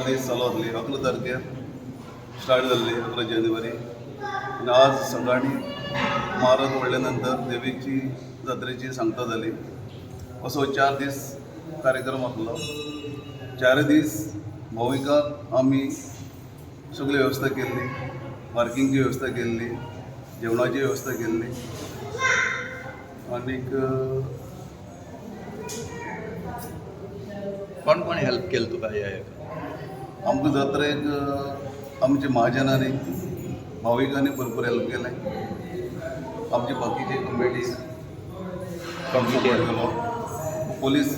दीस चालू जातली. 11 तारखेर स्टार्ट जाल्ली, 11 जानेवारी. आणि आज सकाळी महाराज वळल्या नंतर देवीची जात्रेची सांगता जाली. असो 4 दीस कार्यक्रम आसलो. 4 दीस भाविकांक आमी सगळी वेवस्था केल्ली, पार्किंगची वेवस्था केल्ली, जेवणाची वेवस्था केल्ली. आनीक कोण कोण हेल्प केलं तुका ह्या आमकां जात्रेक आमच्या महाजनांनी भाविकांनी भरपूर हेल्प केलें. आमची बाकीची कमिटी सपोर्ट केलो. Police,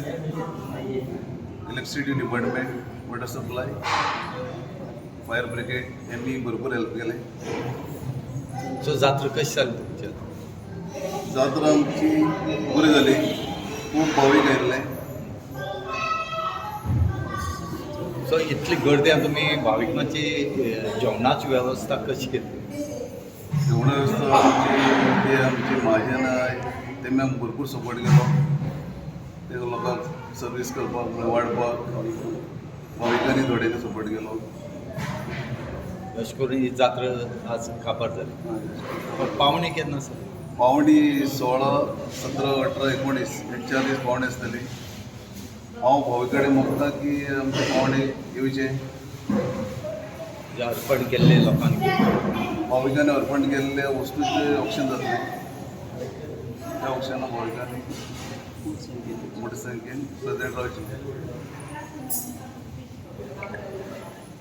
electricity department, water supply, fire brigade यांनी भरपूर हेल्प केलें. सो जात्रा कशी जाली तुमच्या? जात्रा आमची बरी जाली. खूब भावीक आयिल्ले. सो इतली गर्दी आहा, तुमी भाविकांची जेवणाची वेवस्था कशी केली? जेवण वेवस्था आमची महाजन तेमी आमकां भरपूर सपोर्ट केलो. ते लोकांक सर्वीस करपाक वाडपाक भाविकांनी थोड्यांनी सपोर्ट केलो. अशें करून ही जात्रा आज काबार जाली. पण पावणे केन्ना सर? पावणी 16, 17, 18, 19 हे 4 दीस पावणे आसतली. हांव भाविकांनी मागता की आमचे पावणे येवचे. जे अर्पण केल्ले लोकांनी, भाविकांनी अर्पण केल्ले वस्तूचे ऑक्शन जातले. त्या ऑक्शनाक भाविकांनी मोठे संख्येन प्रेजेंट रावचे.